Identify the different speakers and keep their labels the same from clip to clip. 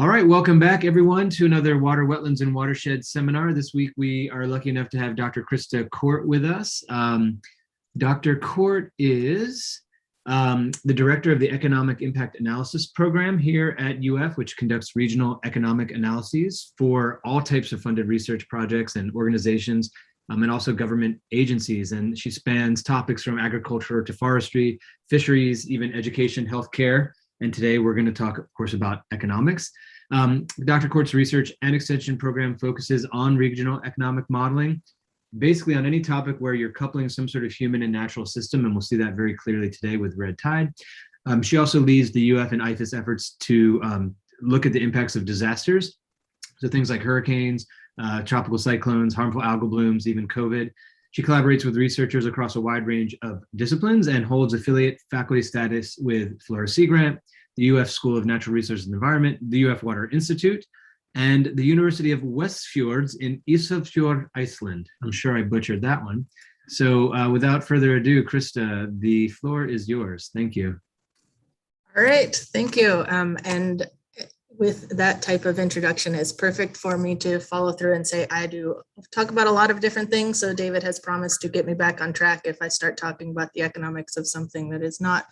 Speaker 1: All right, welcome back everyone to another Water, Wetlands, and Watershed seminar. This week we are lucky enough to have Dr. Christa Court with us. Dr. Court is the director of the Economic Impact Analysis Program here at UF, which conducts regional economic analyses for all types of funded research projects and organizations, and also government agencies. And she spans topics from agriculture to forestry, fisheries, even education, healthcare. And today we're going to talk, of course, about economics. Dr. Court's research and extension program focuses on regional economic modeling, basically on any topic where you're coupling some sort of human and natural system, and we'll see that very clearly today with red tide. She also leads the UF and IFAS efforts to look at the impacts of disasters, so things like hurricanes, tropical cyclones, harmful algal blooms, even COVID. She collaborates with researchers across a wide range of disciplines and holds affiliate faculty status with Flora Sea Grant, the UF School of Natural Resources and Environment, the UF Water Institute, and the University of Westfjords in Isafjord, Iceland. I'm sure I butchered that one. So without further ado, Christa, the floor is yours. Thank you.
Speaker 2: All right, thank you. And with that type of introduction, it's perfect for me to follow through and say I do talk about a lot of different things. So David has promised to get me back on track if I start talking about the economics of something that is not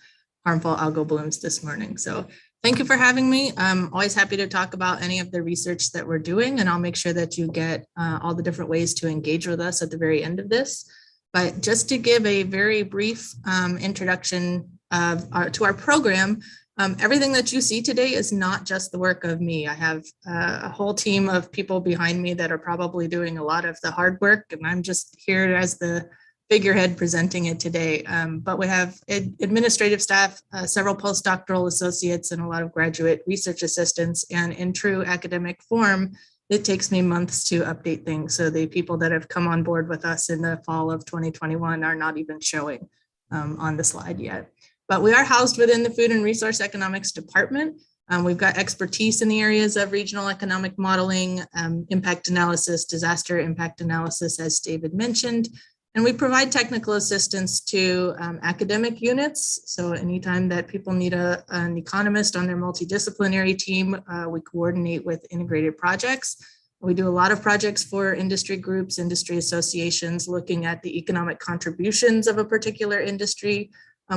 Speaker 2: harmful algal blooms this morning. So thank you for having me. I'm always happy to talk about any of the research that we're doing, and I'll make sure that you get all the different ways to engage with us at the very end of this. But just to give a very brief introduction to our program, everything that you see today is not just the work of me. I have a whole team of people behind me that are probably doing a lot of the hard work, and I'm just here as the figurehead presenting it today. But we have administrative staff, several postdoctoral associates, and a lot of graduate research assistants. And in true academic form, it takes me months to update things. So the people that have come on board with us in the fall of 2021 are not even showing on the slide yet. But we are housed within the Food and Resource Economics Department. We've got expertise in the areas of regional economic modeling, impact analysis, disaster impact analysis, as David mentioned. And we provide technical assistance to academic units. So anytime that people need an economist on their multidisciplinary team, we coordinate with integrated projects. We do a lot of projects for industry groups, industry associations, looking at the economic contributions of a particular industry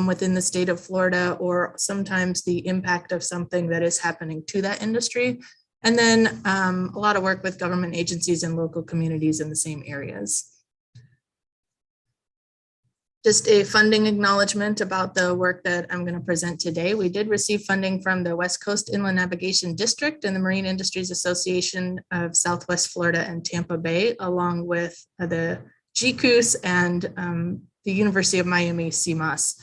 Speaker 2: within the state of Florida, or sometimes the impact of something that is happening to that industry. And then a lot of work with government agencies and local communities in the same areas. Just a funding acknowledgement about the work that I'm going to present today. We did receive funding from the West Coast Inland Navigation District and the Marine Industries Association of Southwest Florida and Tampa Bay, along with the GCUS and the University of Miami CMOS.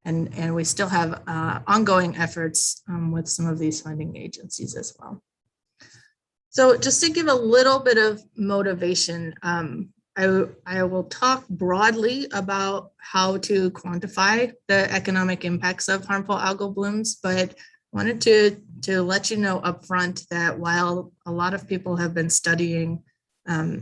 Speaker 2: And we still have ongoing efforts with some of these funding agencies as well. So just to give a little bit of motivation, I will talk broadly about how to quantify the economic impacts of harmful algal blooms, but wanted to let you know upfront that while a lot of people have been studying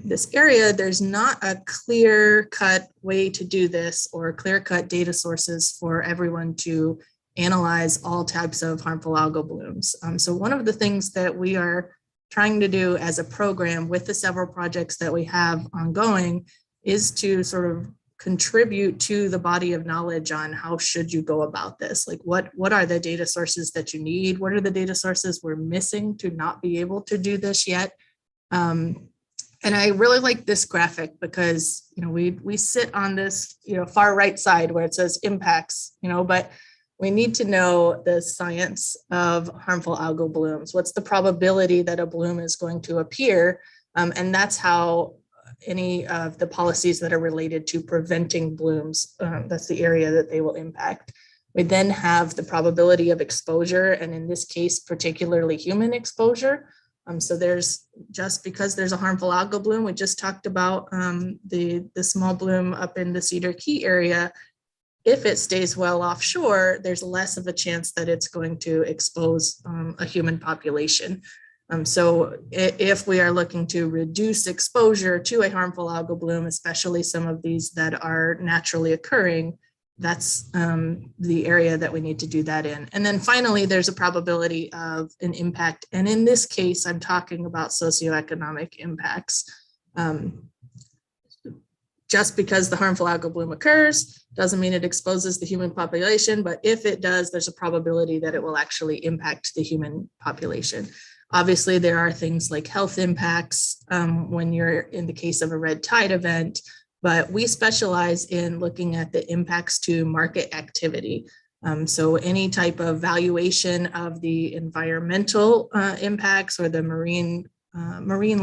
Speaker 2: this area, there's not a clear-cut way to do this or clear-cut data sources for everyone to analyze all types of harmful algal blooms. So one of the things that we are trying to do as a program with the several projects that we have ongoing is to sort of contribute to the body of knowledge on how should you go about this. Like what are the data sources that you need? What are the data sources we're missing to not be able to do this yet? And I really like this graphic because, we sit on this, far right side where it says impacts, but we need to know the science of harmful algal blooms. What's the probability that a bloom is going to appear? And that's how any of the policies that are related to preventing blooms, that's the area that they will impact. We then have the probability of exposure, and in this case, particularly human exposure. So there's, just because there's a harmful algal bloom, we just talked about the small bloom up in the Cedar Key area. If it stays well offshore, there's less of a chance that it's going to expose a human population. So if we are looking to reduce exposure to a harmful algal bloom, especially some of these that are naturally occurring, that's the area that we need to do that in. And then finally, there's a probability of an impact. And in this case, I'm talking about socioeconomic impacts. Just because the harmful algal bloom occurs doesn't mean it exposes the human population, but if it does, there's a probability that it will actually impact the human population. Obviously, there are things like health impacts when you're in the case of a red tide event, but we specialize in looking at the impacts to market activity. So any type of valuation of the environmental impacts or the marine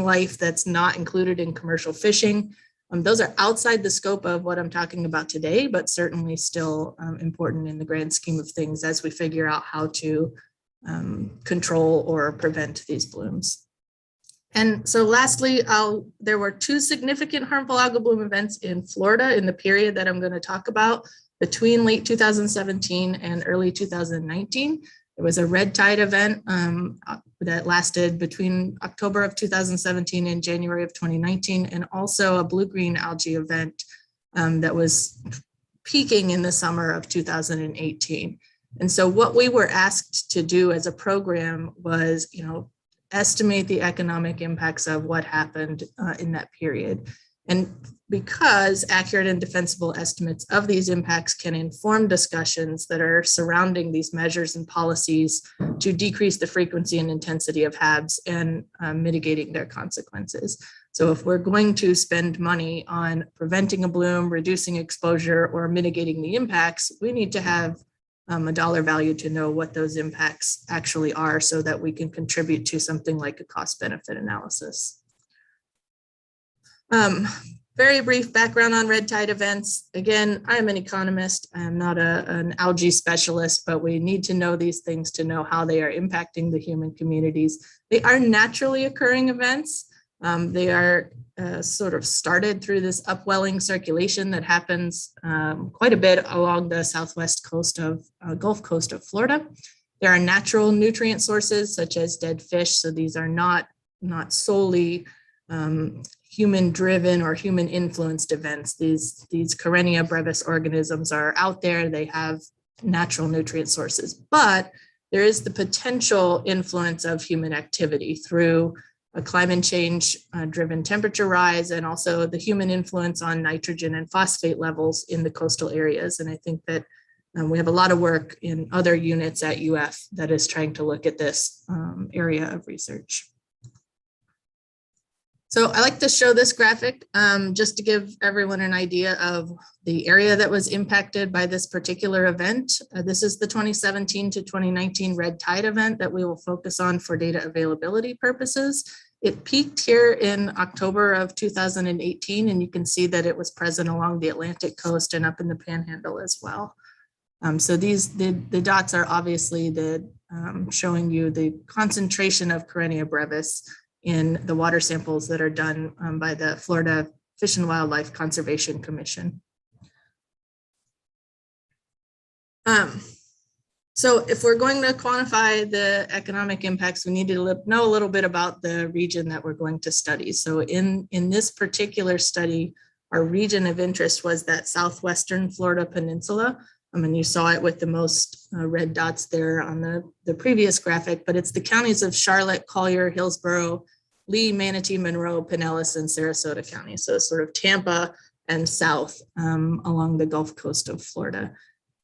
Speaker 2: life that's not included in commercial fishing. Those are outside the scope of what I'm talking about today, but certainly still important in the grand scheme of things as we figure out how to control or prevent these blooms. And so lastly, there were 2 significant harmful algal bloom events in Florida in the period that I'm going to talk about between late 2017 and early 2019. There was a red tide event that lasted between October of 2017 and January of 2019, and also a blue-green algae event that was peaking in the summer of 2018. And so what we were asked to do as a program was, estimate the economic impacts of what happened in that period. And because accurate and defensible estimates of these impacts can inform discussions that are surrounding these measures and policies to decrease the frequency and intensity of HABs and mitigating their consequences. So if we're going to spend money on preventing a bloom, reducing exposure, or mitigating the impacts, we need to have a dollar value to know what those impacts actually are so that we can contribute to something like a cost benefit analysis. Very brief background on red tide events. Again, I'm an economist. I'm not an algae specialist, but we need to know these things to know how they are impacting the human communities. They are naturally occurring events. They are sort of started through this upwelling circulation that happens quite a bit along the southwest coast of Gulf Coast of Florida. There are natural nutrient sources such as dead fish. So these are not solely human-driven or human-influenced events. These Quantifying brevis organisms are out there. They have natural nutrient sources, but there is the potential influence of human activity through a climate change driven temperature rise, and also the human influence on nitrogen and phosphate levels in the coastal areas. And I think that we have a lot of work in other units at UF that is trying to look at this area of research. So I like to show this graphic just to give everyone an idea of the area that was impacted by this particular event. This is the 2017 to 2019 red tide event that we will focus on for data availability purposes. It peaked here in October of 2018, and you can see that it was present along the Atlantic coast and up in the Panhandle as well. So the dots are obviously showing you the concentration of Quantifying brevis in the water samples that are done by the Florida Fish and Wildlife Conservation Commission. So if we're going to quantify the economic impacts, we need to know a little bit about the region that we're going to study. So in this particular study, our region of interest was that southwestern Florida peninsula. And you saw it with the most red dots there on the previous graphic, but it's the counties of Charlotte, Collier, Hillsborough, Lee, Manatee, Monroe, Pinellas, and Sarasota County. So sort of Tampa and south along the Gulf Coast of Florida.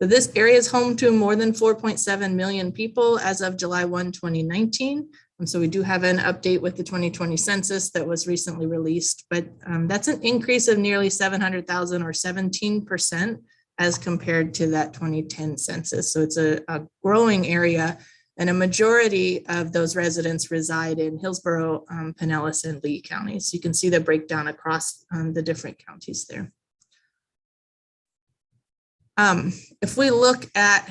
Speaker 2: So this area is home to more than 4.7 million people as of July 1, 2019. And so we do have an update with the 2020 census that was recently released, but that's an increase of nearly 700,000 or 17% as compared to that 2010 census. So it's a growing area, and a majority of those residents reside in Hillsborough, Pinellas, and Lee counties. You can see the breakdown across the different counties there. If we look at,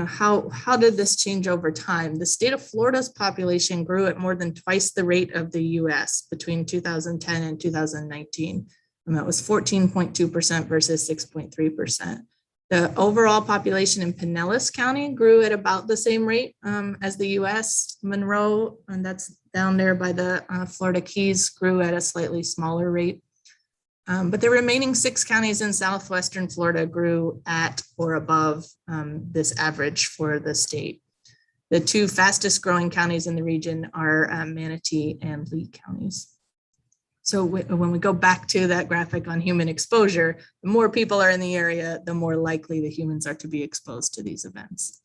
Speaker 2: how did this change over time? The state of Florida's population grew at more than twice the rate of the US between 2010 and 2019. And that was 14.2% versus 6.3%. The overall population in Pinellas County grew at about the same rate as the US. Monroe, and that's down there by the Florida Keys, grew at a slightly smaller rate. But the remaining 6 counties in southwestern Florida grew at or above this average for the state. The 2 fastest growing counties in the region are Manatee and Lee counties. So when we go back to that graphic on human exposure, the more people are in the area, the more likely the humans are to be exposed to these events.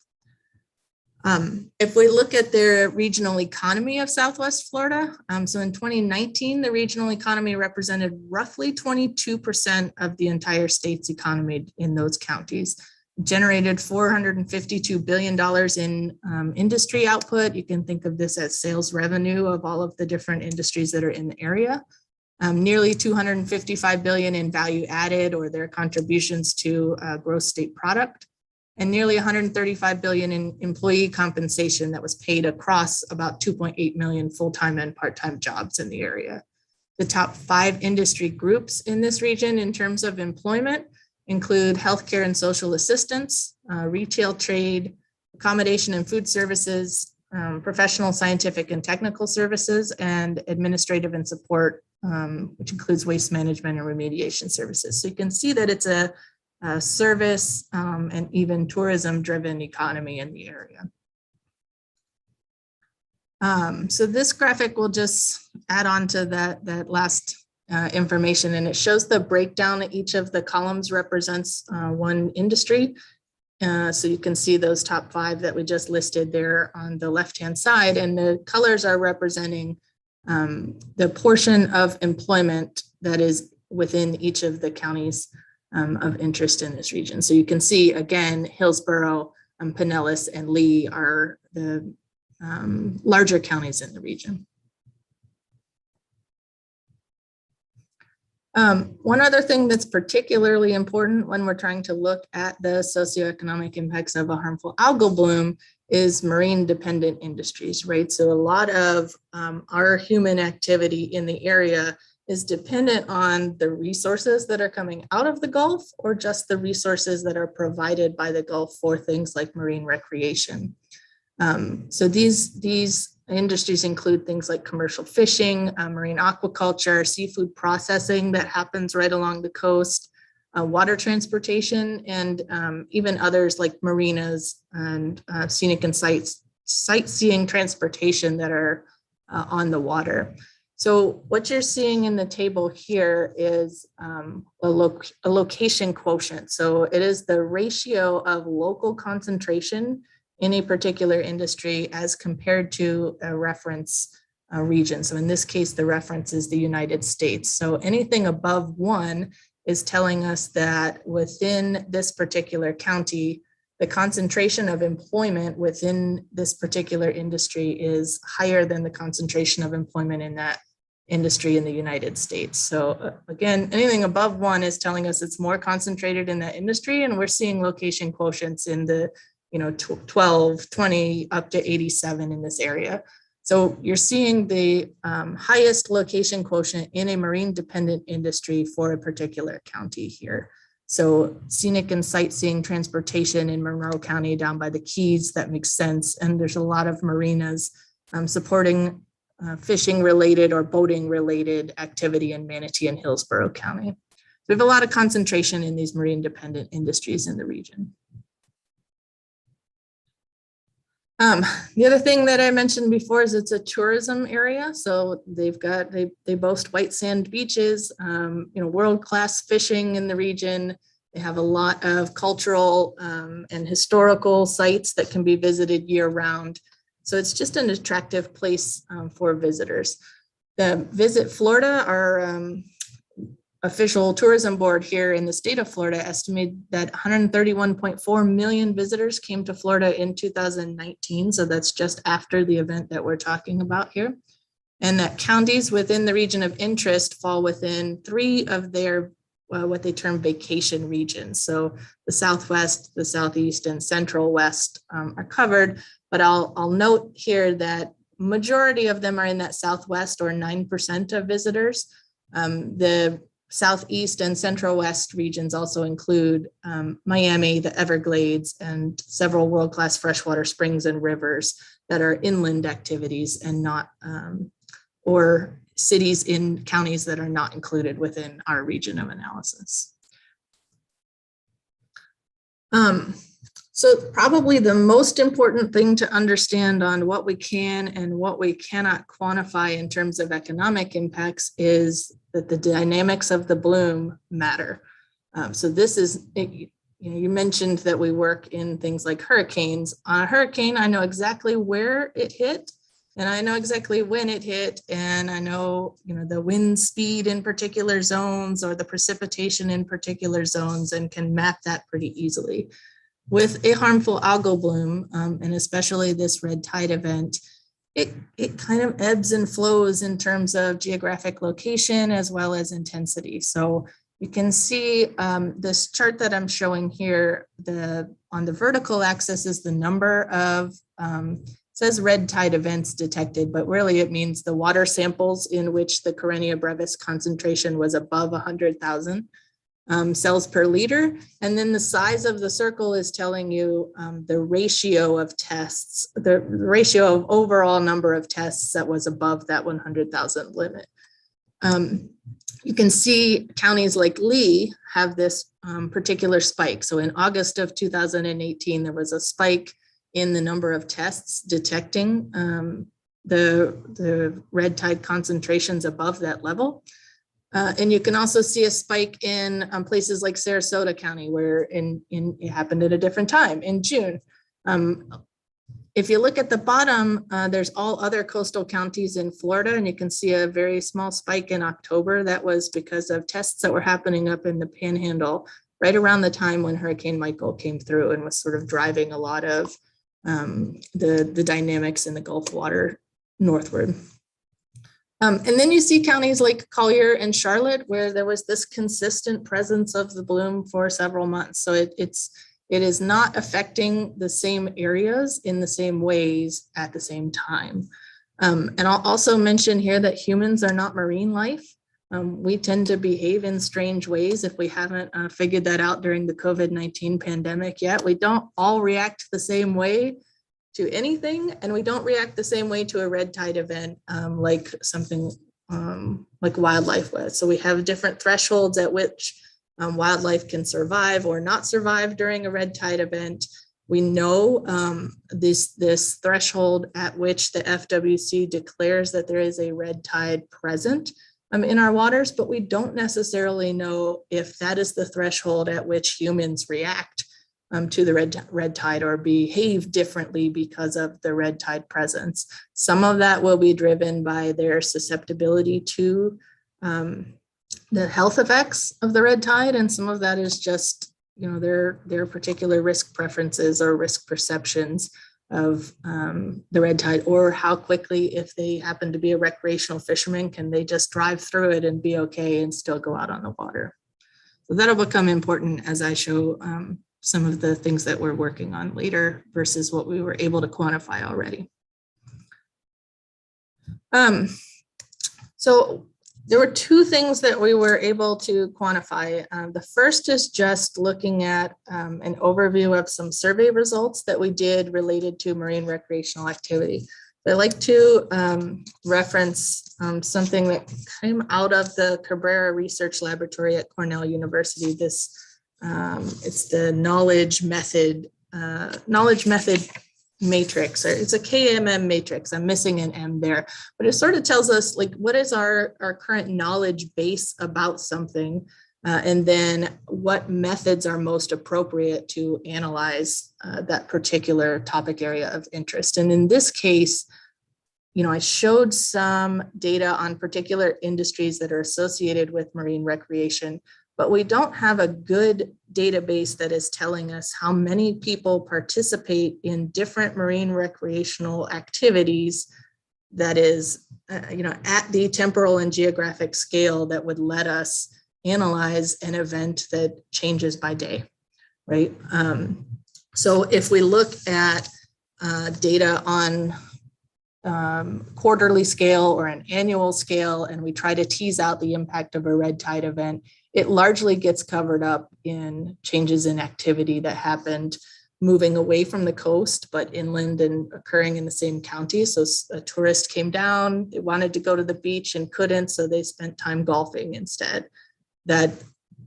Speaker 2: If we look at the regional economy of Southwest Florida, so in 2019, the regional economy represented roughly 22% of the entire state's economy in those counties. Generated $452 billion in industry output. You can think of this as sales revenue of all of the different industries that are in the area. Nearly $255 billion in value added, or their contributions to gross state product, and nearly $135 billion in employee compensation that was paid across about 2.8 million full-time and part-time jobs in the area. The top 5 industry groups in this region in terms of employment include healthcare and social assistance, retail trade, accommodation and food services, professional, scientific and technical services, and administrative and support, which includes waste management and remediation services. So you can see that it's a service and even tourism-driven economy in the area. So this graphic will just add on to that last information, and it shows the breakdown. Each of the columns represents one industry. So you can see those top 5 that we just listed there on the left-hand side, and the colors are representing the portion of employment that is within each of the counties of interest in this region. So you can see, again, Hillsborough, Pinellas, and Lee are the larger counties in the region. One other thing that's particularly important when we're trying to look at the socioeconomic impacts of a harmful algal bloom is marine dependent industries, right? So a lot of our human activity in the area is dependent on the resources that are coming out of the Gulf, or just the resources that are provided by the Gulf for things like marine recreation. So these industries include things like commercial fishing, marine aquaculture, seafood processing that happens right along the coast, water transportation, and even others like marinas and scenic and sightseeing transportation that are on the water. So what you're seeing in the table here is a location quotient. So it is the ratio of local concentration in a particular industry as compared to a reference region. So in this case, the reference is the United States. So anything above 1 is telling us that within this particular county, the concentration of employment within this particular industry is higher than the concentration of employment in that industry in the United States. So again, anything above 1 is telling us it's more concentrated in that industry, and we're seeing location quotients in the 12, 20, up to 87 in this area. So you're seeing the highest location quotient in a marine dependent industry for a particular county here. So scenic and sightseeing transportation in Monroe County down by the Keys, that makes sense. And there's a lot of marinas supporting fishing related or boating related activity in Manatee and Hillsborough County. So we have a lot of concentration in these marine dependent industries in the region. The other thing that I mentioned before is it's a tourism area. So they boast white sand beaches, world-class fishing in the region. They have a lot of cultural and historical sites that can be visited year round. So it's just an attractive place for visitors. The Visit Florida, our official tourism board here in the state of Florida, estimated that 131.4 million visitors came to Florida in 2019. So that's just after the event that we're talking about here. And that counties within the region of interest fall within 3 of their what they term vacation regions. So the Southwest, the Southeast, and Central West are covered, but I'll note here that majority of them are in that Southwest, or 9% of visitors. The Southeast and Central West regions also include Miami, the Everglades, and several world-class freshwater springs and rivers that are inland activities and not or cities in counties that are not included within our region of analysis. So probably the most important thing to understand on what we can and what we cannot quantify in terms of economic impacts is that the dynamics of the bloom matter. So this is, you mentioned that we work in things like hurricanes. On a hurricane, I know exactly where it hit, and I know exactly when it hit, and I know, the wind speed in particular zones or the precipitation in particular zones, and can map that pretty easily. With a harmful algal bloom, and especially this red tide event, it kind of ebbs and flows in terms of geographic location as well as intensity. So you can see this chart that I'm showing here, on the vertical axis is the number of, says red tide events detected, but really it means the water samples in which the Karenia brevis concentration was above 100,000. Cells per liter, and then the size of the circle is telling you the ratio of tests, the ratio of overall number of tests that was above that 100,000 limit. You can see counties like Lee have this particular spike. So in August of 2018, there was a spike in the number of tests detecting the red tide concentrations above that level. And you can also see a spike in places like Sarasota County, where it happened at a different time in June. If you look at the bottom, there's all other coastal counties in Florida, and you can see a very small spike in October. That was because of tests that were happening up in the Panhandle right around the time when Hurricane Michael came through and was sort of driving a lot of the dynamics in the Gulf water northward. And then you see counties like Collier and Charlotte, where there was this consistent presence of the bloom for several months. So it is not affecting the same areas in the same ways at the same time. And I'll also mention here that humans are not marine life. We tend to behave in strange ways. If we haven't figured that out during the COVID-19 pandemic yet, we don't all react the same way to anything, and we don't react the same way to a red tide event like something like wildlife would. So we have different thresholds at which wildlife can survive or not survive during a red tide event. We know this threshold at which the FWC declares that there is a red tide present in our waters, but we don't necessarily know if that is the threshold at which humans react to the red tide or behave differently because of the red tide presence. Some of that will be driven by their susceptibility to the health effects of the red tide, and some of that is just their particular risk preferences or risk perceptions of the red tide, or how quickly, if they happen to be a recreational fisherman, can they just drive through it and be okay and still go out on the water. So that'll become important as I show some of the things that we're working on later versus what we were able to quantify already. So there were two things that we were able to quantify. The first is just looking at an overview of some survey results that we did related to marine recreational activity. I'd like to reference something that came out of the Cabrera Research Laboratory at Cornell University. This it's the knowledge method matrix, or it's a KMM matrix. I'm missing an M there, but it sort of tells us like what is our current knowledge base about something, and then what methods are most appropriate to analyze that particular topic area of interest. And in this case, I showed some data on particular industries that are associated with marine recreation, but we don't have a good database that is telling us how many people participate in different marine recreational activities that is, at the temporal and geographic scale that would let us analyze an event that changes by day, right? So if we look at data on quarterly scale or an annual scale, and we try to tease out the impact of a red tide event, it largely gets covered up in changes in activity that happened moving away from the coast, but inland and occurring in the same county. So a tourist came down, they wanted to go to the beach and couldn't, so they spent time golfing instead. That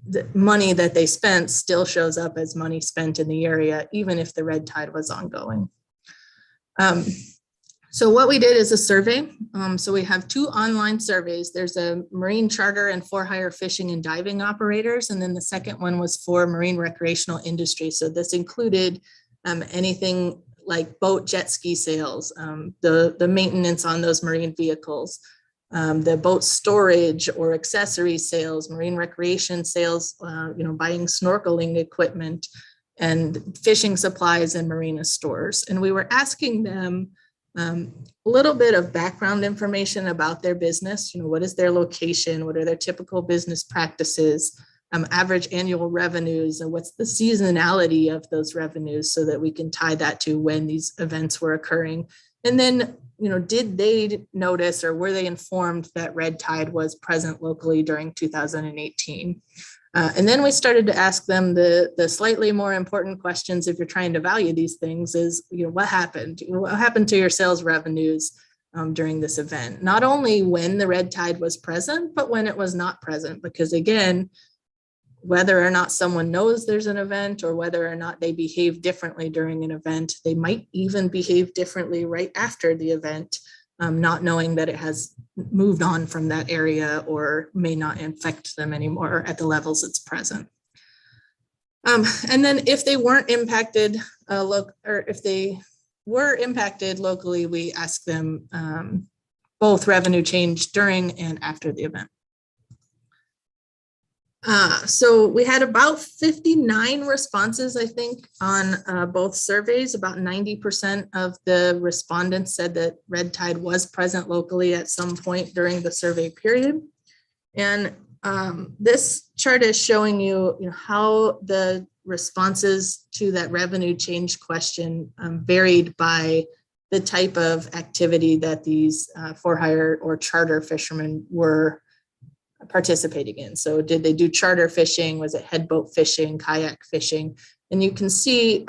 Speaker 2: the money that they spent still shows up as money spent in the area, even if the red tide was ongoing. So what we did is a survey. So we have 2 online surveys. There's a marine charter and for-hire fishing and diving operators. And then the second one was for marine recreational industry. So this included anything like boat jet ski sales, the maintenance on those marine vehicles, the boat storage or accessory sales, marine recreation sales, buying snorkeling equipment and fishing supplies and marina stores. And we were asking them a little bit of background information about their business. What is their location? What are their typical business practices? Average annual revenues, and what's the seasonality of those revenues, so that we can tie that to when these events were occurring. And then, did they notice or were they informed that red tide was present locally during 2018? And then we started to ask them the slightly more important questions if you're trying to value these things is, what happened? What happened to your sales revenues during this event? Not only when the red tide was present, but when it was not present. Because again, whether or not someone knows there's an event or whether or not they behave differently during an event, they might even behave differently right after the event, not knowing that it has moved on from that area or may not infect them anymore at the levels it's present. And then if they weren't impacted, if they were impacted locally, we ask them both revenue change during and after the event. So we had about 59 responses, I think, on both surveys. About 90% of the respondents said that red tide was present locally at some point during the survey period. And this chart is showing you, how the responses to that revenue change question varied by the type of activity that these for-hire or charter fishermen were participating in. So did they do charter fishing? Was it head boat fishing, kayak fishing? And you can see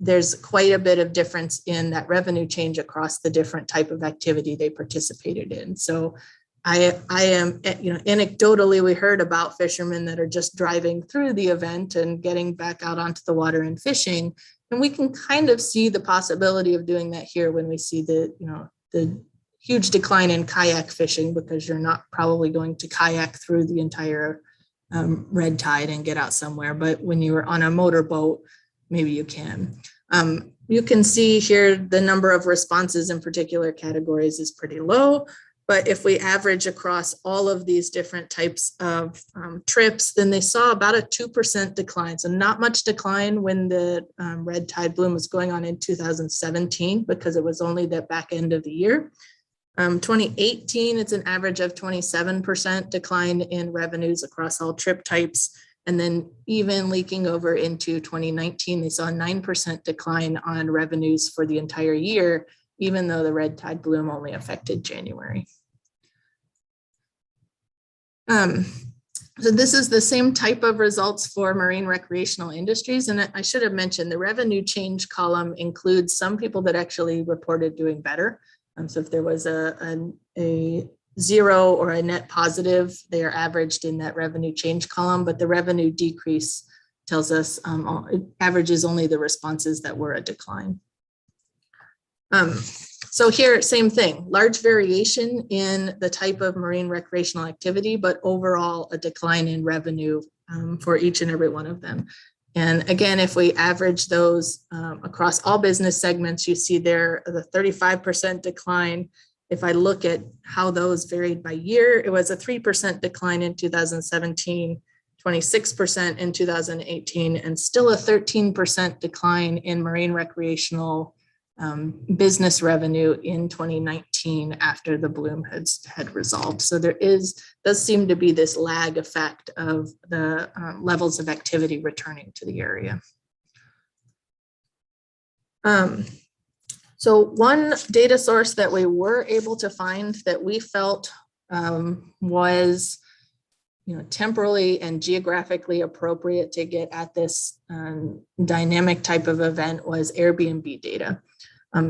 Speaker 2: there's quite a bit of difference in that revenue change across the different type of activity they participated in. So I am, anecdotally, we heard about fishermen that are just driving through the event and getting back out onto the water and fishing. And we can kind of see the possibility of doing that here when we see the huge decline in kayak fishing, because you're not probably going to kayak through the entire red tide and get out somewhere. But when you're on a motorboat, maybe you can. You can see here the number of responses in particular categories is pretty low. But if we average across all of these different types of trips, then they saw about a 2% decline. So not much decline when the red tide bloom was going on in 2017, because it was only the back end of the year. 2018, it's an average of 27% decline in revenues across all trip types. And then even leaking over into 2019, they saw a 9% decline on revenues for the entire year, even though the red tide bloom only affected January. So this is the same type of results for marine recreational industries. And I should have mentioned the revenue change column includes some people that actually reported doing better. So if there was a 0 or a net positive, they are averaged in that revenue change column, but the revenue decrease tells us it averages only the responses that were a decline. So here, same thing, large variation in the type of marine recreational activity, but overall a decline in revenue for each and every one of them. And again, if we average those across all business segments, you see there the 35% decline. If I look at how those varied by year, it was a 3% decline in 2017, 26% in 2018, and still a 13% decline in marine recreational business revenue in 2019 after the bloom had resolved. So there does seem to be this lag effect of the levels of activity returning to the area. So one data source that we were able to find that we felt was temporally and geographically appropriate to get at this dynamic type of event was Airbnb data.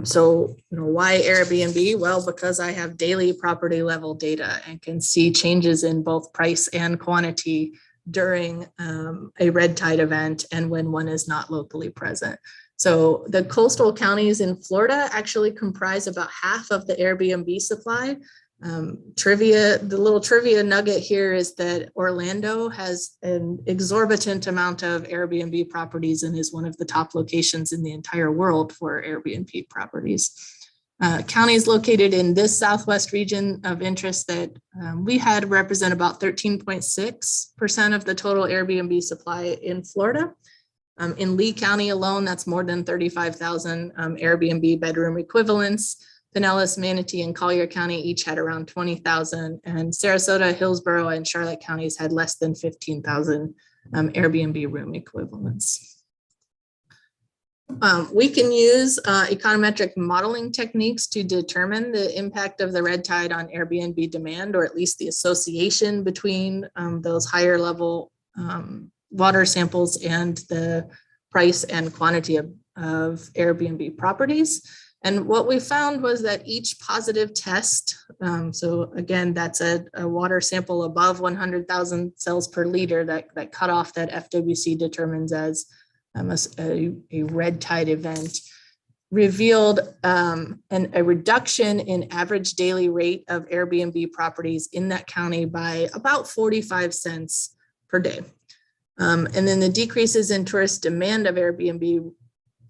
Speaker 2: So why Airbnb? Well, because I have daily property level data and can see changes in both price and quantity during a red tide event and when one is not locally present. So the coastal counties in Florida actually comprise about half of the Airbnb supply. The little trivia nugget here is that Orlando has an exorbitant amount of Airbnb properties and is one of the top locations in the entire world for Airbnb properties. Counties located in this Southwest region of interest that we had represent about 13.6% of the total Airbnb supply in Florida. In Lee County alone, that's more than 35,000 Airbnb bedroom equivalents. Pinellas, Manatee, and Collier County each had around 20,000, and Sarasota, Hillsborough, and Charlotte counties had less than 15,000 Airbnb room equivalents. We can use econometric modeling techniques to determine the impact of the red tide on Airbnb demand, or at least the association between those higher level water samples and the price and quantity of Airbnb properties. And what we found was that each positive test, so again, that's a water sample above 100,000 cells per liter, that cutoff that FWC determines as a red tide event, revealed a reduction in average daily rate of Airbnb properties in that county by about 45 cents per day. And then the decreases in tourist demand of Airbnb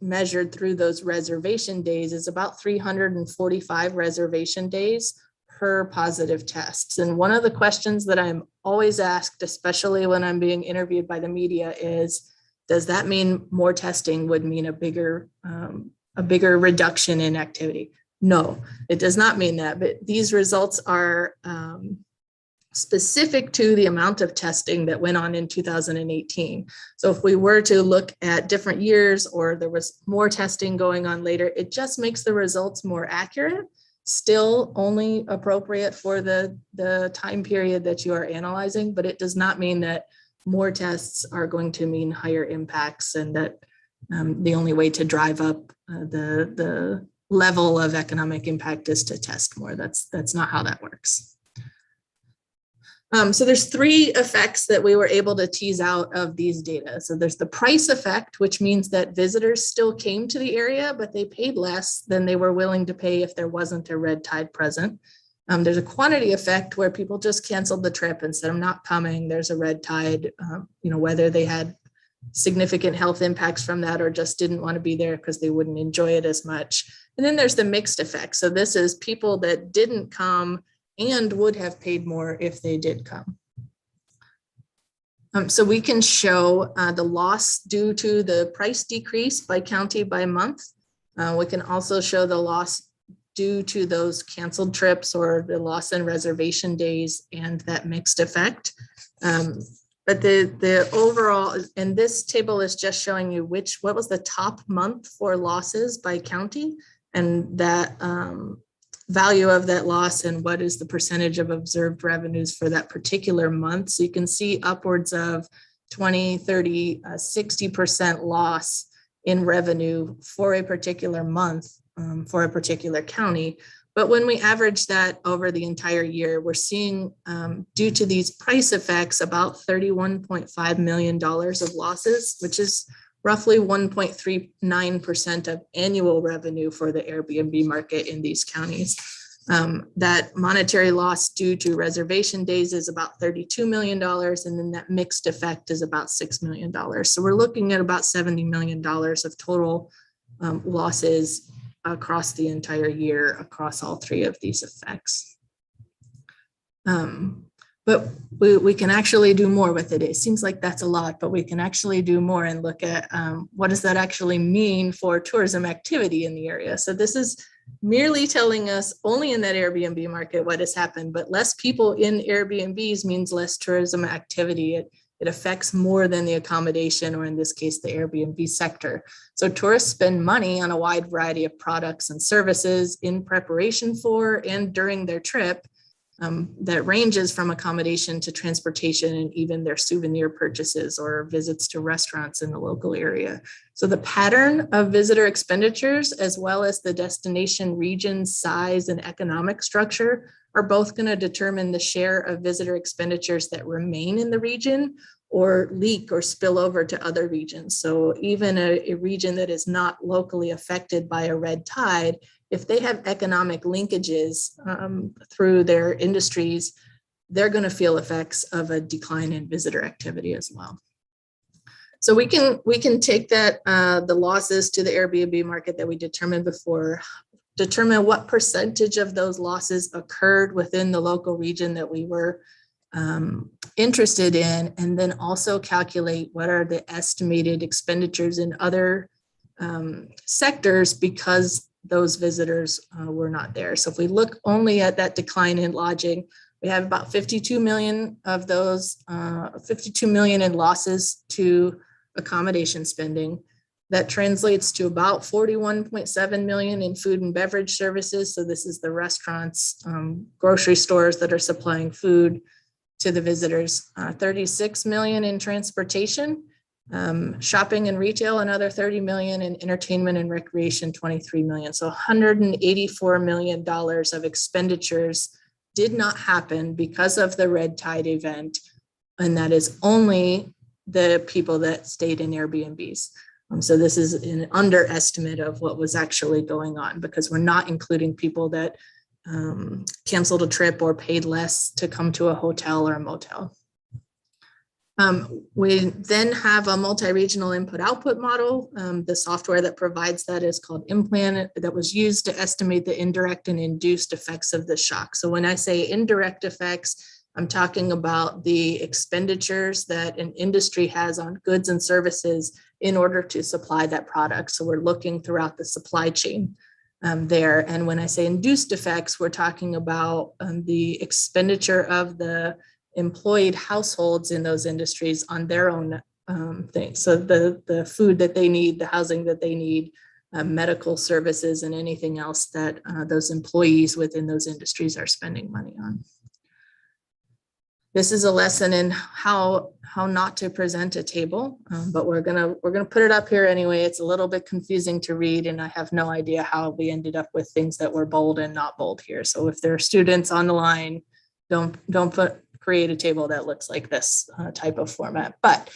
Speaker 2: measured through those reservation days is about 345 reservation days per positive tests. And one of the questions that I'm always asked, especially when I'm being interviewed by the media, is, does that mean more testing would mean a bigger reduction in activity? No, it does not mean that, but these results are specific to the amount of testing that went on in 2018. So if we were to look at different years or there was more testing going on later, it just makes the results more accurate, still only appropriate for the time period that you are analyzing, but it does not mean that more tests are going to mean higher impacts and that the only way to drive up the level of economic impact is to test more. That's not how that works. So there's three effects that we were able to tease out of these data. So there's the price effect, which means that visitors still came to the area, but they paid less than they were willing to pay if there wasn't a red tide present. There's a quantity effect where people just canceled the trip and said, I'm not coming, there's a red tide, whether they had significant health impacts from that or just didn't want to be there because they wouldn't enjoy it as much. And then there's the mixed effect. So this is people that didn't come and would have paid more if they did come. So we can show the loss due to the price decrease by county by month. We can also show the loss due to those canceled trips or the loss in reservation days and that mixed effect. But the overall, and this table is just showing you what was the top month for losses by county, and that value of that loss and what is the percentage of observed revenues for that particular month. So you can see upwards of 20, 30, 60% loss in revenue for a particular month for a particular county. But when we average that over the entire year, we're seeing, due to these price effects, about $31.5 million of losses, which is roughly 1.39% of annual revenue for the Airbnb market in these counties. That monetary loss due to reservation days is about $32 million, and then that mixed effect is about $6 million. So we're looking at about $70 million of total losses across the entire year across all three of these effects. But we can actually do more with it. It seems like that's a lot, but we can actually do more and look at what does that actually mean for tourism activity in the area. So this is merely telling us only in that Airbnb market what has happened, but less people in Airbnbs means less tourism activity. It affects more than the accommodation, or in this case, the Airbnb sector. So tourists spend money on a wide variety of products and services in preparation for and during their trip. that ranges from accommodation to transportation and even their souvenir purchases or visits to restaurants in the local area. So the pattern of visitor expenditures, as well as the destination region size and economic structure, are both going to determine the share of visitor expenditures that remain in the region or leak or spill over to other regions. So even a region that is not locally affected by a red tide, if they have economic linkages through their industries, they're going to feel effects of a decline in visitor activity as well. So we can take that the losses to the Airbnb market that we determined before, determine what percentage of those losses occurred within the local region that we were interested in, and then also calculate what are the estimated expenditures in other sectors because those visitors were not there. So if we look only at that decline in lodging, we have about 52 million of those, 52 million in losses to accommodation spending. That translates to about 41.7 million in food and beverage services. So this is the restaurants, grocery stores that are supplying food to the visitors, 36 million in transportation, shopping and retail, another 30 million, in entertainment and recreation, 23 million. So $184 million of expenditures did not happen because of the red tide event. And that is only the people that stayed in Airbnbs. So this is an underestimate of what was actually going on, because we're not including people that canceled a trip or paid less to come to a hotel or a motel. We then have a multi-regional input-output model. The software that provides that is called Implan, that was used to estimate the indirect and induced effects of the shock. So when I say indirect effects, I'm talking about the expenditures that an industry has on goods and services in order to supply that product. So we're looking throughout the supply chain there. And when I say induced effects, we're talking about the expenditure of the employed households in those industries on their own things. So the food that they need, the housing that they need, medical services, and anything else that those employees within those industries are spending money on. This is a lesson in how not to present a table, but we're gonna put it up here anyway. It's a little bit confusing to read, and I have no idea how we ended up with things that were bold and not bold here. So if there are students on the line, don't create a table that looks like this type of format. But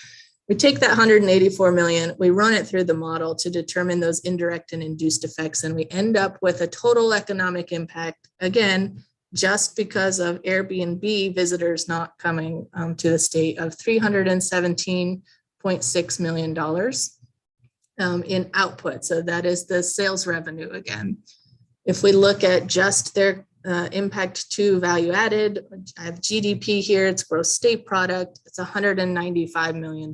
Speaker 2: we take that 184 million, we run it through the model to determine those indirect and induced effects, and we end up with a total economic impact, again, just because of Airbnb visitors not coming to the state, of $317.6 million in output. So that is the sales revenue again. If we look at just their impact to value added, I have GDP here, it's gross state product, it's $195 million.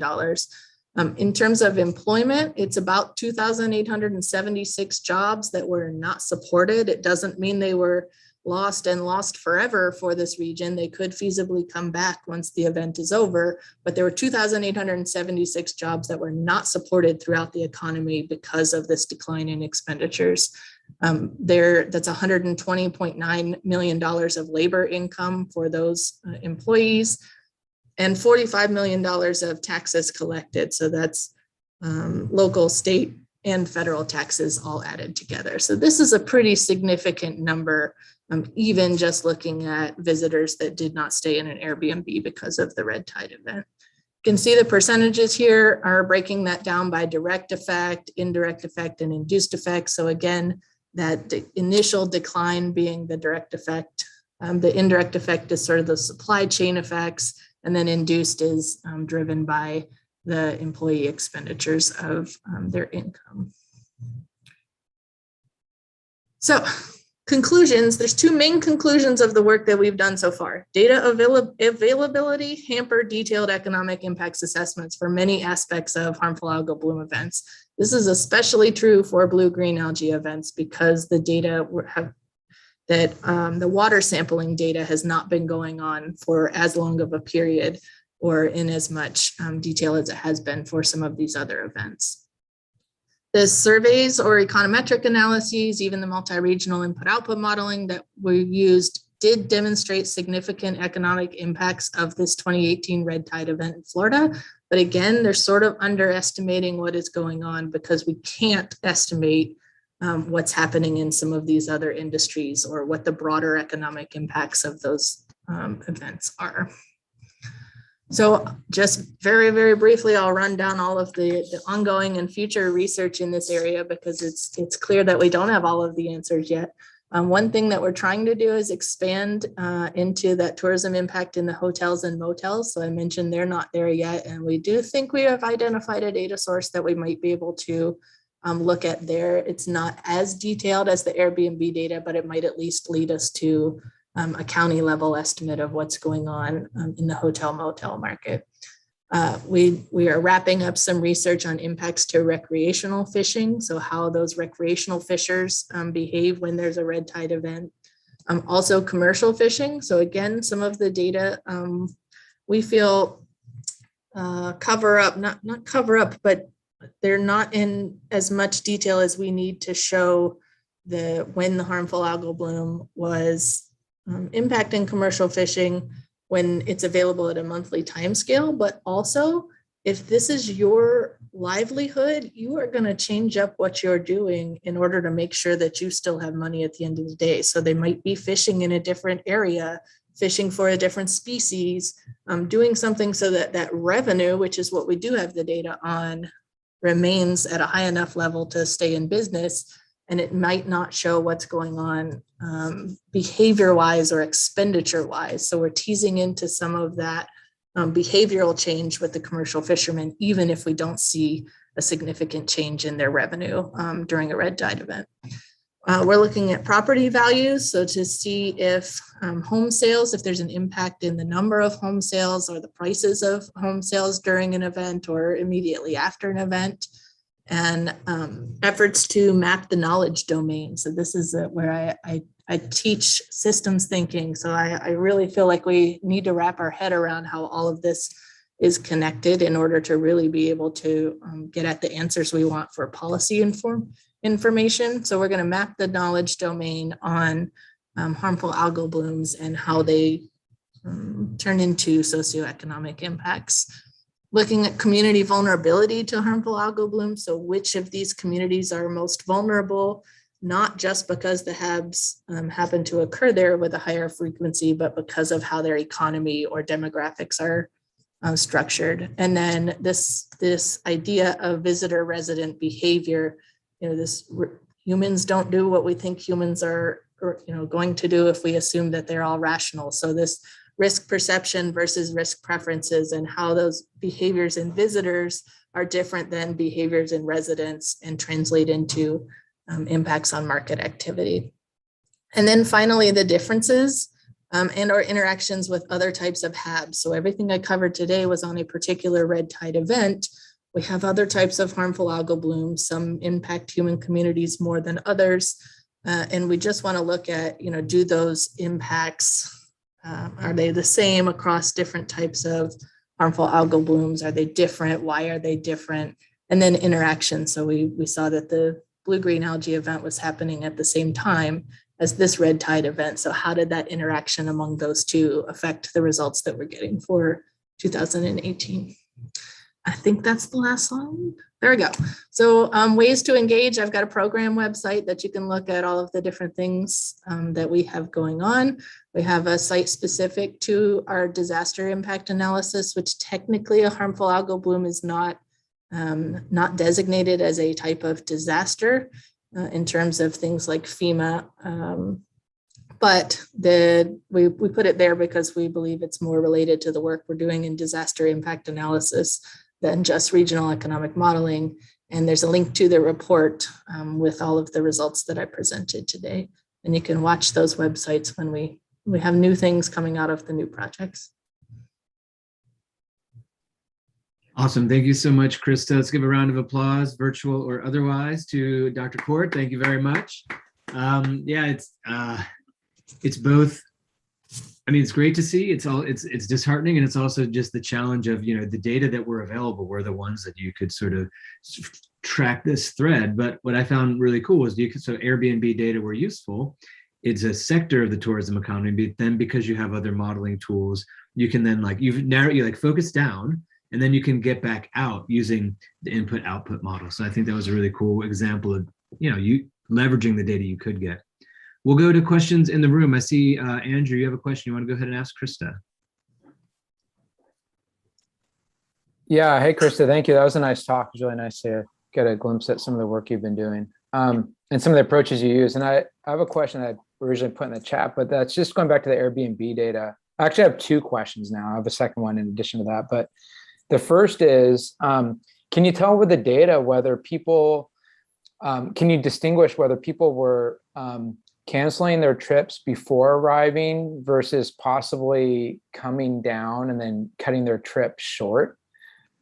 Speaker 2: In terms of employment, it's about 2,876 jobs that were not supported. It doesn't mean they were lost forever for this region. They could feasibly come back once the event is over, but there were 2,876 jobs that were not supported throughout the economy because of this decline in expenditures. That's $120.9 million of labor income for those employees, and $45 million of taxes collected. So that's local, state, and federal taxes all added together. So this is a pretty significant number, even just looking at visitors that did not stay in an Airbnb because of the red tide event. You can see the percentages here are breaking that down by direct effect, indirect effect, and induced effect. So again, that initial decline being the direct effect, the indirect effect is sort of the supply chain effects, and then induced is driven by the employee expenditures of their income. So conclusions, there's two main conclusions of the work that we've done so far. Data availability hampered detailed economic impacts assessments for many aspects of harmful algal bloom events. This is especially true for blue-green algae events because the data the water sampling data has not been going on for as long of a period or in as much detail as it has been for some of these other events. The surveys or econometric analyses, even the multi-regional input-output modeling that we used did demonstrate significant economic impacts of this 2018 red tide event in Florida. But again, they're sort of underestimating what is going on because we can't estimate what's happening in some of these other industries or what the broader economic impacts of those events are. So just very, very briefly, I'll run down all of the ongoing and future research in this area because it's clear that we don't have all of the answers yet. One thing that we're trying to do is expand into that tourism impact in the hotels and motels. So I mentioned they're not there yet. And we do think we have identified a data source that we might be able to look at there. It's not as detailed as the Airbnb data, but it might at least lead us to a county level estimate of what's going on in the hotel motel market. We are wrapping up some research on impacts to recreational fishing. So how those recreational fishers behave when there's a red tide event. Also commercial fishing. So again, some of the data we feel cover up, not cover up, but they're not in as much detail as we need to show when the harmful algal bloom was impacting commercial fishing when it's available at a monthly timescale, but also if this is your livelihood, you are going to change up what you're doing in order to make sure that you still have money at the end of the day. So they might be fishing in a different area, fishing for a different species, doing something so that that revenue, which is what we do have the data on, remains at a high enough level to stay in business. And it might not show what's going on behavior-wise or expenditure-wise. So we're teasing into some of that behavioral change with the commercial fishermen, even if we don't see a significant change in their revenue during a red tide event. We're looking at property values, so to see if home sales, if there's an impact in the number of home sales or the prices of home sales during an event or immediately after an event. And efforts to map the knowledge domain. So this is where I teach systems thinking. So I really feel like we need to wrap our head around how all of this is connected in order to really be able to get at the answers we want for policy information. So we're going to map the knowledge domain on harmful algal blooms and how they turn into socioeconomic impacts. Looking at community vulnerability to harmful algal blooms. So which of these communities are most vulnerable, not just because the HABs happen to occur there with a higher frequency, but because of how their economy or demographics are structured. And then this idea of visitor resident behavior, humans don't do what we think humans are going to do if we assume that they're all rational. So this risk perception versus risk preferences and how those behaviors in visitors are different than behaviors in residents and translate into impacts on market activity. And then finally, the differences and our interactions with other types of HABs. So everything I covered today was on a particular red tide event. We have other types of harmful algal blooms. Some impact human communities more than others. And we just want to look at, do those impacts, are they the same across different types of harmful algal blooms? Are they different? Why are they different? And then interaction. So we saw that the blue-green algae event was happening at the same time as this red tide event. So how did that interaction among those two affect the results that we're getting for 2018? I think that's the last slide. There we go. So ways to engage. I've got a program website that you can look at all of the different things that we have going on. We have a site specific to our disaster impact analysis, which technically a harmful algal bloom is not designated as a type of disaster in terms of things like FEMA. But we put it there because we believe it's more related to the work we're doing in disaster impact analysis than just regional economic modeling. And there's a link to the report with all of the results that I presented today. And you can watch those websites when we have new things coming out of the new projects.
Speaker 1: Awesome. Thank you so much, Christa. Let's give a round of applause, virtual or otherwise, to Dr. Court. Thank you very much. Yeah, it's both. I mean, it's great to see. It's disheartening, and it's also just the challenge of the data that were available were the ones that you could sort of track this thread. But what I found really cool was so Airbnb data were useful, it's a sector of the tourism economy, but then because you have other modeling tools, you can then like you focus down, and then you can get back out using the input output model. So I think that was a really cool example of, you leveraging the data you could get. We'll go to questions in the room. I see Andrew, you have a question. You want to go ahead and ask Christa?
Speaker 3: Yeah, hey Christa, thank you. That was a nice talk. It was really nice to get a glimpse at some of the work you've been doing and some of the approaches you use. And I have a question that I originally put in the chat, but that's just going back to the Airbnb data. I actually have two questions now. I have a second one in addition to that. But the first is, can you tell with the data whether people, can you distinguish whether people were canceling their trips before arriving versus possibly coming down and then cutting their trip short?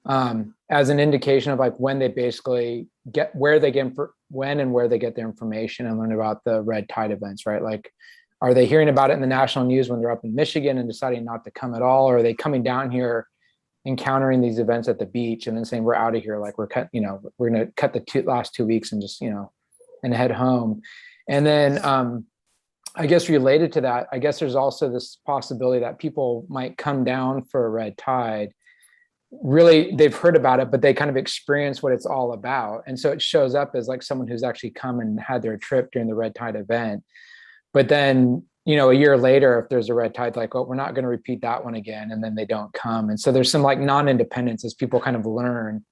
Speaker 3: As an indication of like when they basically get when and where they get their information and learn about the red tide events, right? Like, are they hearing about it in the national news when they're up in Michigan and deciding not to come at all? Or are they coming down here, encountering these events at the beach and then saying, we're out of here, like we're going to cut the last 2 weeks and just, and head home. And then I guess related to that, I guess there's also this possibility that people might come down for a red tide. Really, they've heard about it, but they kind of experience what it's all about. And so it shows up as like someone who's actually come and had their trip during the red tide event. But then, a year later, if there's a red tide, like, oh, we're not going to repeat that one again. And then they don't come. And so there's some like non-independence as people kind of learn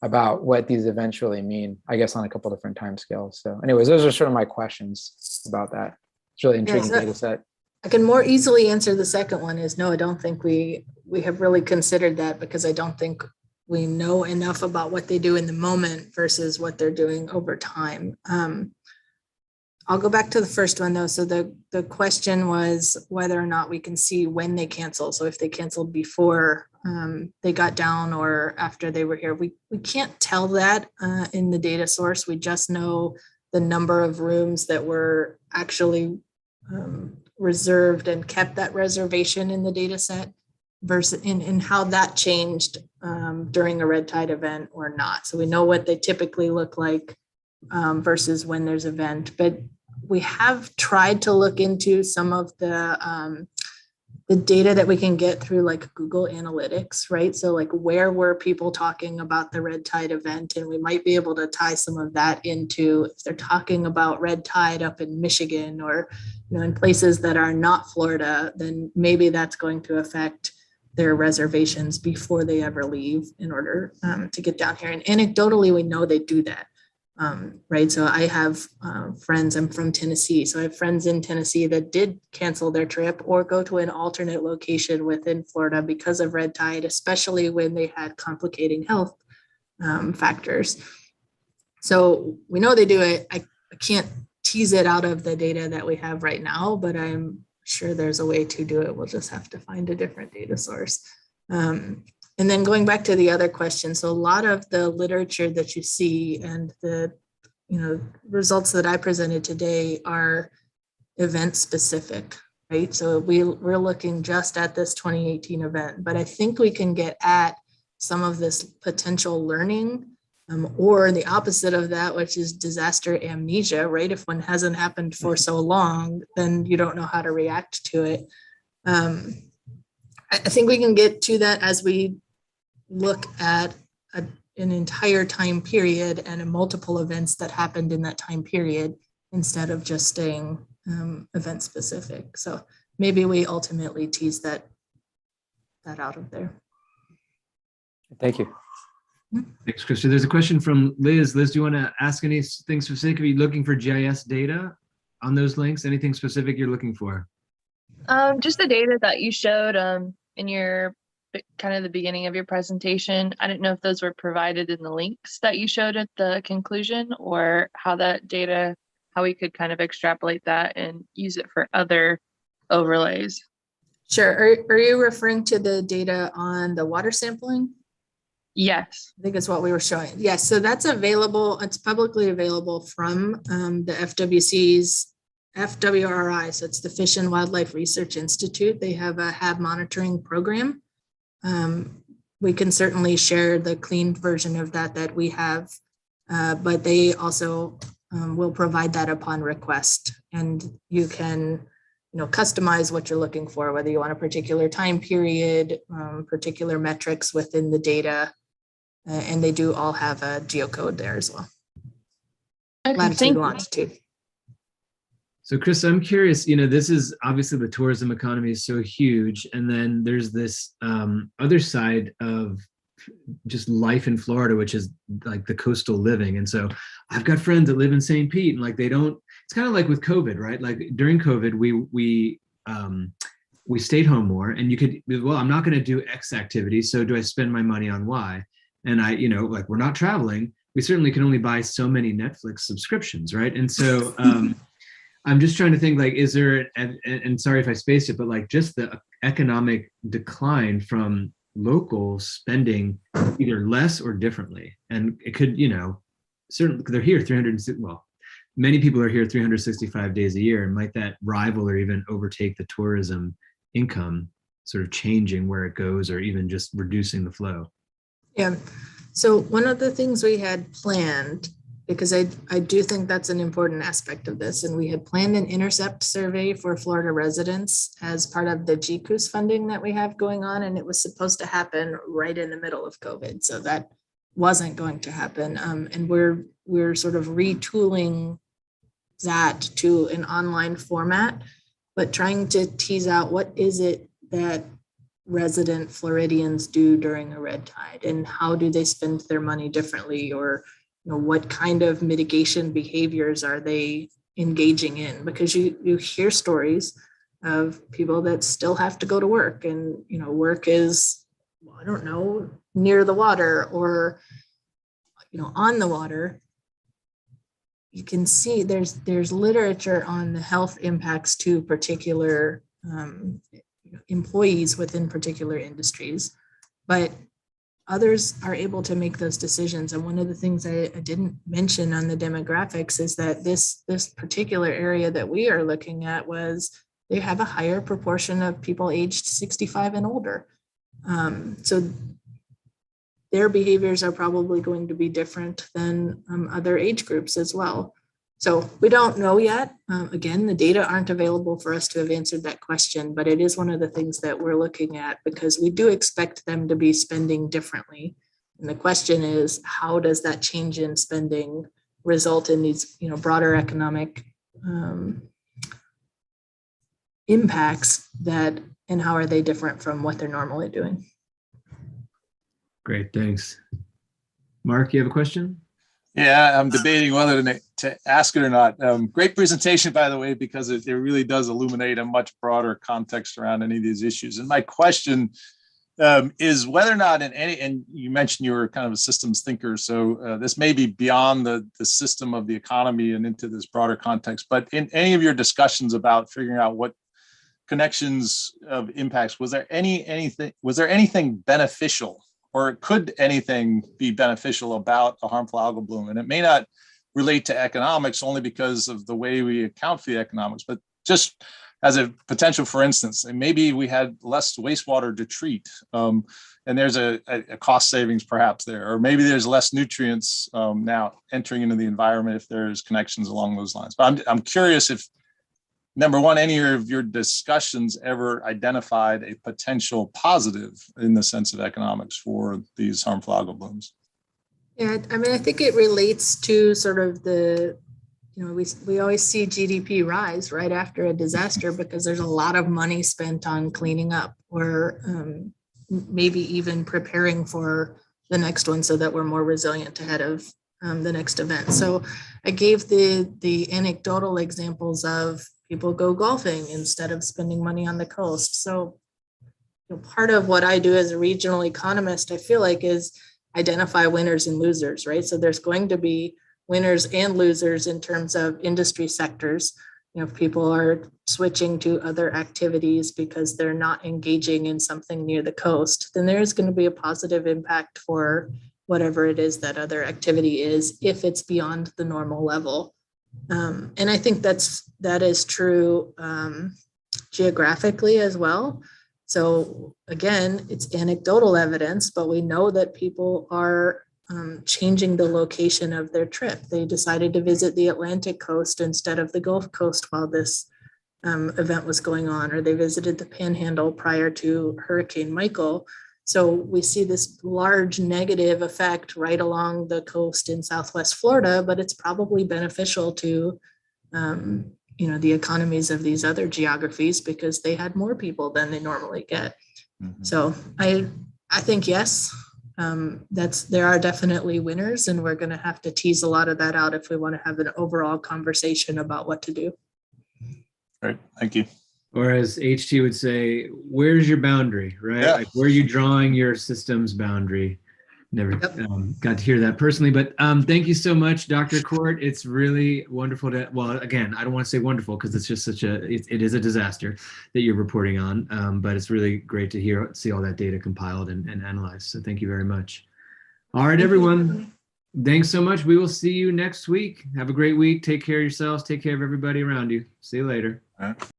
Speaker 3: about what these events really mean, I guess, on a couple different time scales. So anyways, those are sort of my questions about that. It's really intriguing data set.
Speaker 2: I can more easily answer the second one is no, I don't think we have really considered that, because I don't think we know enough about what they do in the moment versus what they're doing over time. I'll go back to the first one though. So the question was whether or not we can see when they cancel. So if they canceled before they got down or after they were here, we can't tell that in the data source. We just know the number of rooms that were actually reserved and kept that reservation in the data set versus in how that changed during a red tide event or not. So we know what they typically look like versus when there's event, but we have tried to look into some of the data that we can get through like Google Analytics, right? So like where were people talking about the red tide event? And we might be able to tie some of that into if they're talking about red tide up in Michigan or, in places that are not Florida, then maybe that's going to affect their reservations before they ever leave in order to get down here. And anecdotally, we know they do that. Right. So I have friends, I'm from Tennessee. So I have friends in Tennessee that did cancel their trip or go to an alternate location within Florida because of red tide, especially when they had complicating health factors. So we know they do it. I can't tease it out of the data that we have right now, but I'm sure there's a way to do it. We'll just have to find a different data source. And then going back to the other question, so a lot of the literature that you see and the results that I presented today are event specific, right? So we're looking just at this 2018 event, but I think we can get at some of this potential learning or the opposite of that, which is disaster amnesia, right? If one hasn't happened for so long, then you don't know how to react to it. I think we can get to that as we look at an entire time period and multiple events that happened in that time period instead of just staying event specific. So maybe we ultimately tease that out of there.
Speaker 3: Thank you.
Speaker 1: Thanks, Christa. There's a question from Liz. Liz, do you want to ask anything specific? Are you looking for GIS data on those links? Anything specific you're looking for?
Speaker 4: Just the data that you showed in your kind of the beginning of your presentation. I didn't know if those were provided in the links that you showed at the conclusion, or how that data, how we could kind of extrapolate that and use it for other overlays.
Speaker 2: Sure. Are you referring to the data on the water sampling?
Speaker 4: Yes.
Speaker 2: I think it's what we were showing. Yes. So that's available. It's publicly available from the FWC's FWRI. So it's the Fish and Wildlife Research Institute. They have a HAB monitoring program. We can certainly share the cleaned version of that we have, but they also will provide that upon request. And you can, customize what you're looking for, whether you want a particular time period, particular metrics within the data. And they do all have a geocode there as well.
Speaker 4: Okay,
Speaker 2: Latitude,
Speaker 4: thank you.
Speaker 2: longitude.
Speaker 1: So Chris, I'm curious, this is obviously the tourism economy is so huge. And then there's this other side of just life in Florida, which is like the coastal living. And so I've got friends that live in St. Pete and like they don't, it's kind of like with COVID, right? Like during COVID, we stayed home more and you could, well, I'm not going to do X activity. So do I spend my money on Y? And like we're not traveling. We certainly can only buy so many Netflix subscriptions, right? And so I'm just trying to think like, is there, and sorry if I spaced it, but like just the economic decline from local spending either less or differently. And it could, certainly they're here many people are here 365 days a year. And might that rival or even overtake the tourism income, sort of changing where it goes or even just reducing the flow?
Speaker 2: Yeah. So one of the things we had planned, because I do think that's an important aspect of this, and we had planned an intercept survey for Florida residents as part of the GCUS funding that we have going on, and it was supposed to happen right in the middle of COVID, so that wasn't going to happen. And we're sort of retooling that to an online format, but trying to tease out what is it that resident Floridians do during a red tide, and how do they spend their money differently, or what kind of mitigation behaviors are they engaging in? Because you hear stories of people that still have to go to work, and work is, I don't know, near the water or on the water. You can see there's literature on the health impacts to particular employees within particular industries, but others are able to make those decisions. And one of the things I didn't mention on the demographics is that this particular area that we are looking at they have a higher proportion of people aged 65 and older. So their behaviors are probably going to be different than other age groups as well. So we don't know yet. Again, the data aren't available for us to have answered that question, but it is one of the things that we're looking at, because we do expect them to be spending differently. And the question is, how does that change in spending result in these, broader economic impacts and how are they different from what they're normally doing?
Speaker 1: Great, thanks. Mark, you have a question?
Speaker 5: Yeah, I'm debating whether to ask it or not. Great presentation, by the way, because it really does illuminate a much broader context around any of these issues. And my question is whether or not and you mentioned you were kind of a systems thinker, so this may be beyond the system of the economy and into this broader context, but in any of your discussions about figuring out what connections of impacts, was there anything beneficial, or could anything be beneficial about a harmful algal bloom? And it may not relate to economics only because of the way we account for the economics, but just as a potential, for instance, and maybe we had less wastewater to treat, and there's a cost savings perhaps there, or maybe there's less nutrients now entering into the environment if there's connections along those lines. But I'm curious if, number one, any of your discussions ever identified a potential positive in the sense of economics for these harmful algal blooms?
Speaker 2: Yeah, I think it relates to sort of we always see GDP rise right after a disaster because there's a lot of money spent on cleaning up or maybe even preparing for the next one so that we're more resilient ahead of the next event. So I gave the anecdotal examples of people go golfing instead of spending money on the coast. So part of what I do as a regional economist, I feel like, is identify winners and losers, right? So there's going to be winners and losers in terms of industry sectors. If people are switching to other activities because they're not engaging in something near the coast, then there's going to be a positive impact for whatever it is that other activity is, if it's beyond the normal level. And I think that is true geographically as well. So again, it's anecdotal evidence, but we know that people are changing the location of their trip. They decided to visit the Atlantic coast instead of the Gulf Coast while this event was going on, or they visited the Panhandle prior to Hurricane Michael. So we see this large negative effect right along the coast in Southwest Florida, but it's probably beneficial to the economies of these other geographies because they had more people than they normally get. So I think yes, there are definitely winners, and we're going to have to tease a lot of that out if we want to have an overall conversation about what to do.
Speaker 5: Great, thank you.
Speaker 1: Or as HT would say, where's your boundary, right?
Speaker 5: Yeah.
Speaker 1: Like, where are you drawing your system's boundary? Never got to hear that personally, but thank you so much, Dr. Court. It's really wonderful to, well, again, I don't want to say wonderful because it's just it is a disaster that you're reporting on, but it's really great to see all that data compiled and analyzed. So thank you very much. All right, everyone. Thanks so much. We will see you next week. Have a great week. Take care of yourselves. Take care of everybody around you. See you later.
Speaker 5: All right.